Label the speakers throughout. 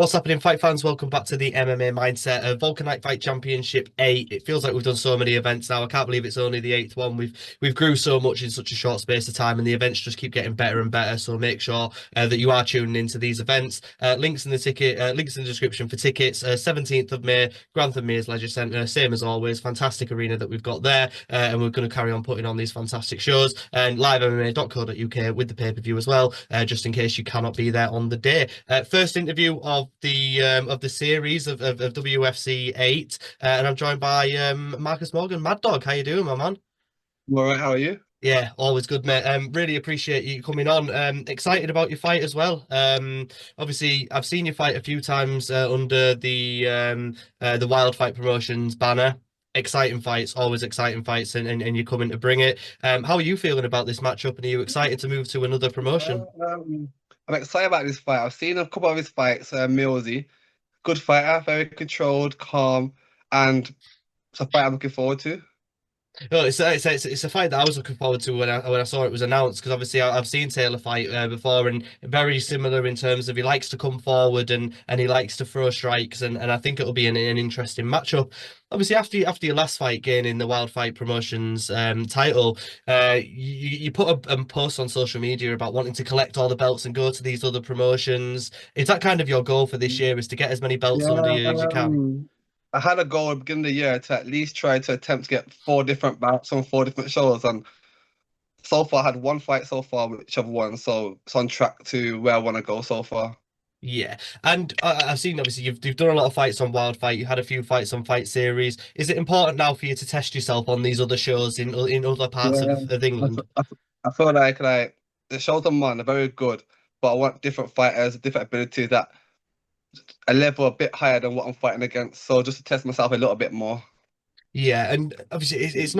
Speaker 1: What's happening, fight fans? Welcome back to the MMA Mindset Wolkernite Fight Championship 8. It feels like we've done so many events now. I can't believe it's only the eighth one. We've grew so much in such a short space of time, and the events just keep getting better and better. So make sure that you are tuning into these events. Links in the description for tickets. 17th of May, Grantham Mears Leisure Centre, same as always. Fantastic arena that we've got there, and we're going to carry on putting on these fantastic shows. And livemma.co.uk with the pay-per-view as well, just in case you cannot be there on the day. First interview of the series of WFC 8, and I'm joined by Marcus Morgan, Mad Dog. How you doing, my man?
Speaker 2: All right, how are you?
Speaker 1: Yeah, always good, mate. Really appreciate you coming on. Excited about your fight as well. Obviously, I've seen you fight a few times under the Wild Fight Promotions banner. Exciting fights, always exciting fights, and you're coming to bring it. How are you feeling about this matchup? And are you excited to move to another promotion?
Speaker 2: I'm excited about this fight. I've seen a couple of his fights. Millsy, good fighter, very controlled, calm, and it's a fight I'm looking forward to.
Speaker 1: No, it's a fight that I was looking forward to when I saw it was announced because obviously I've seen Taylor fight before and very similar in terms of he likes to come forward and he likes to throw strikes and I think it'll be an interesting matchup. Obviously after your last fight gaining the Wild Fight Promotions title, you put a post on social media about wanting to collect all the belts and go to these other promotions. Is that kind of your goal for this year? Is to get as many belts under
Speaker 2: Yeah,
Speaker 1: you as you can?
Speaker 2: I had a goal at the beginning of the year to at least try to attempt to get four different bouts on four different shows, and so far I had one fight so far, which I've won, so it's on track to where I want to go so far.
Speaker 1: Yeah, and I've seen obviously you've done a lot of fights on Wild Fight. You had a few fights on Fight Series. Is it important now for you to test yourself on these other shows in other parts
Speaker 2: Yeah,
Speaker 1: of
Speaker 2: I, f-
Speaker 1: England?
Speaker 2: I f- I feel like the shows I'm on are very good, but I want different fighters, different abilities that a level a bit higher than what I'm fighting against. So just to test myself a little bit more.
Speaker 1: Yeah, and obviously it's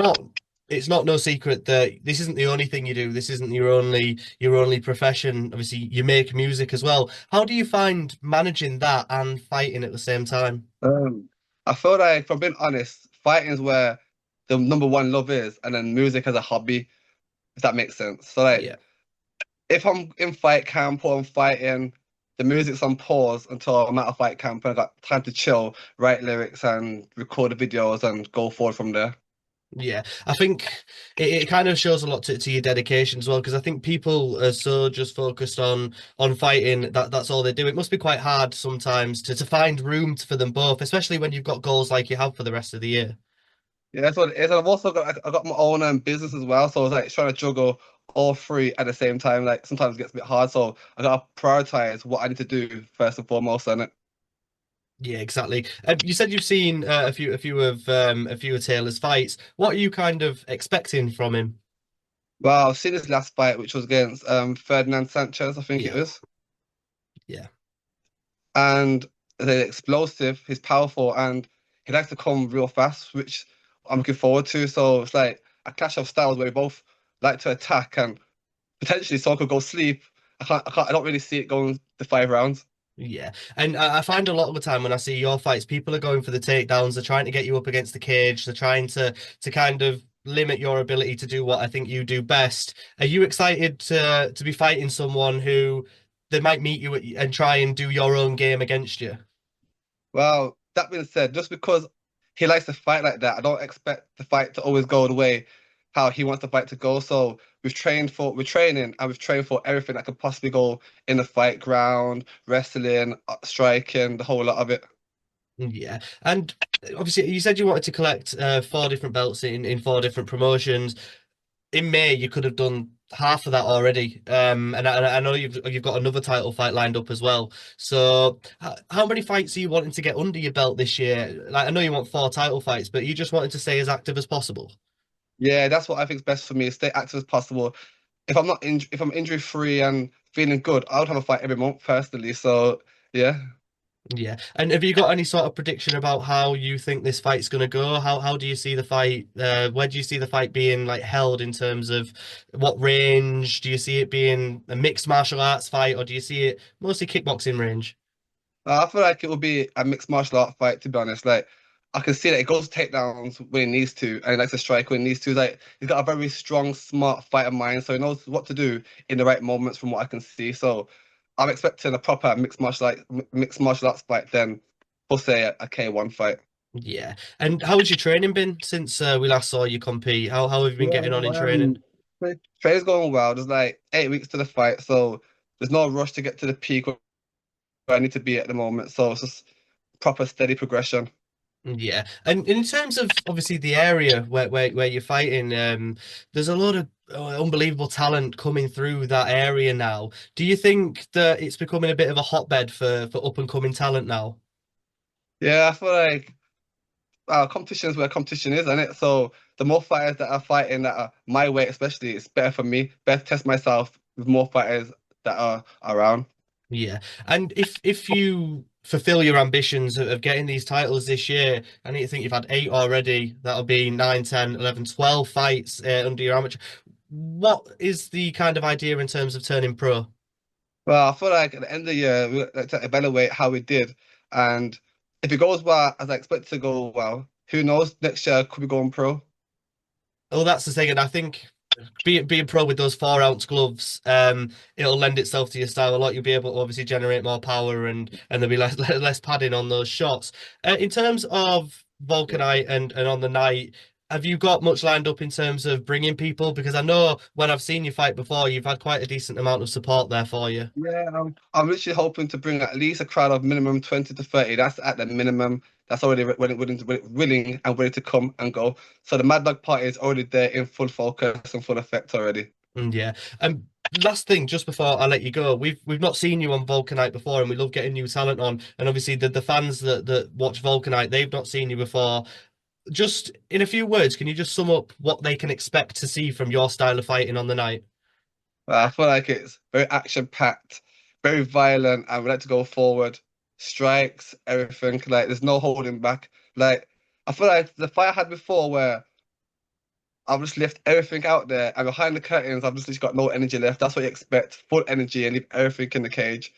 Speaker 1: not no secret that this isn't the only thing you do. This isn't your only profession. Obviously, you make music as well. How do you find managing that and fighting at the same time?
Speaker 2: Um, I feel like, if I'm being honest, fighting is where the number one love is, and then music as a hobby, if that makes sense. So like,
Speaker 1: Yeah.
Speaker 2: if I'm in fight camp or I'm fighting, the music's on pause until I'm out of fight camp and I got time to chill, write lyrics and record the videos and go forward from there.
Speaker 1: Yeah, I think it kind of shows a lot to your dedication as well, because I think people are so just focused on fighting that that's all they do. It must be quite hard sometimes to find room for them both, especially when you've got goals like you have for the rest of the year.
Speaker 2: Yeah, that's what it is. And I've also got my own business as well, so it's like trying to juggle all three at the same time. Like sometimes it gets a bit hard, so I gotta prioritize what I need to do first and foremost. And
Speaker 1: Yeah, exactly. You said you've seen a few of Taylor's fights. What are you kind of expecting from him?
Speaker 2: well, I've seen his last fight, which was against Ferdinand Sanchez, I think it
Speaker 1: Yeah,
Speaker 2: was,
Speaker 1: yeah.
Speaker 2: and they're explosive. He's powerful, and he likes to come real fast, which I'm looking forward to. So it's like a clash of styles where we both like to attack, and potentially someone could go sleep. I don't really see it going to 5 rounds.
Speaker 1: Yeah, and I find a lot of the time when I see your fights, people are going for the takedowns. They're trying to get you up against the cage. They're trying to kind of limit your ability to do what I think you do best. Are you excited to be fighting someone who they might meet you and try and do your own game against you?
Speaker 2: Well, that being said, just because he likes to fight like that, I don't expect the fight to always go the way how he wants the fight to go. So we're training and we've trained for everything that could possibly go in the fight ground, wrestling, striking, the whole lot of it.
Speaker 1: Yeah, and obviously you said you wanted to collect four different belts in four different promotions. In May, you could have done half of that already. And I know you've got another title fight lined up as well. So, how many fights are you wanting to get under your belt this year? Like, I know you want four title fights, but you just wanted to stay as active as possible.
Speaker 2: Yeah, that's what I think is best for me, stay active as possible. If I'm injury free and feeling good, I would have a fight every month personally. So yeah.
Speaker 1: Yeah. And have you got any sort of prediction about how you think this fight's going to go? How do you see the fight? Where do you see the fight being like held in terms of what range? Do you see it being a mixed martial arts fight, or do you see it mostly kickboxing range?
Speaker 2: I feel like it will be a mixed martial art fight, to be honest. Like, I can see that it goes takedowns when it needs to, and he likes to strike when it needs to. Like, he's got a very strong, smart fighter mind, so he knows what to do in the right moments from what I can see. So, I'm expecting a proper mixed martial arts fight than for say a K1 fight.
Speaker 1: Yeah. And how has your training been since we last saw you compete? How have you been
Speaker 2: Yeah,
Speaker 1: getting on in training?
Speaker 2: training's going well. There's like 8 weeks to the fight, so there's no rush to get to the peak where I need to be at the moment. So it's just proper steady progression.
Speaker 1: Yeah, and in terms of obviously the area where you're fighting, there's a lot of unbelievable talent coming through that area now. Do you think that it's becoming a bit of a hotbed for up and coming talent now?
Speaker 2: Yeah, I feel like competition is where competition is, isn't it? So the more fighters that are fighting that are my weight, especially, it's better for me. Better test myself with more fighters that are around.
Speaker 1: Yeah, and if you fulfill your ambitions of getting these titles this year, I need to think you've had 8 already. That'll be 9, 10, 11, 12 fights under your amateur. What is the kind of idea in terms of turning pro?
Speaker 2: Well, I feel like at the end of the year, we like to evaluate how we did, and if it goes well as I expect to go well, who knows? Next year could be going pro.
Speaker 1: Oh, that's the thing, and I think being pro with those 4 ounce gloves, it'll lend itself to your style a lot. You'll be able to obviously generate more power, and there'll be less padding on those shots. In terms of Vulcanite and on the night, have you got much lined up in terms of bringing people? Because I know when I've seen you fight before, you've had quite a decent amount of support there for you.
Speaker 2: Yeah, I'm literally hoping to bring at least a crowd of minimum 20 to 30. That's at the minimum. That's already willing and ready to come and go. So the Mad Dog party is already there in full focus and full effect already.
Speaker 1: Yeah. Last thing, just before I let you go, we've not seen you on Vulcanite before, and we love getting new talent on. And obviously, the fans that watch Vulcanite, they've not seen you before. Just in a few words, can you just sum up what they can expect to see from your style of fighting on the night?
Speaker 2: I feel like it's very action-packed, very violent, and we like to go forward. Strikes, everything. Like there's no holding back. Like I feel like the fight I had before where I've just left everything out there and behind the curtains I've just got no energy left. That's what you expect. Full energy and leave everything in the cage.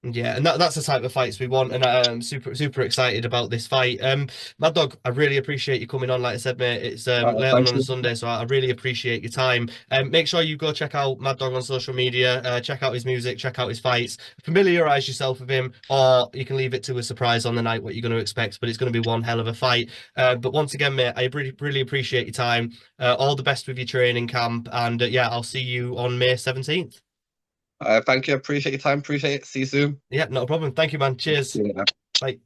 Speaker 1: Yeah, and that's the type of fights we want, and I'm super excited about this fight. Mad Dog, I really appreciate you coming on. Like I said, mate, it's late
Speaker 2: Thank
Speaker 1: on a
Speaker 2: you.
Speaker 1: Sunday, so I really appreciate your time. Make sure you go check out Mad Dog on social media, check out his music, check out his fights, familiarize yourself with him, or you can leave it to a surprise on the night what you're going to expect. But it's going to be one hell of a fight. But once again, mate, I really appreciate your time. All the best with your training camp, and yeah, I'll see you on May 17th.
Speaker 2: Thank you. Appreciate your time. Appreciate it. See you soon.
Speaker 1: Yeah, not a problem. Thank you, man. Cheers.
Speaker 2: Yeah.
Speaker 1: Bye.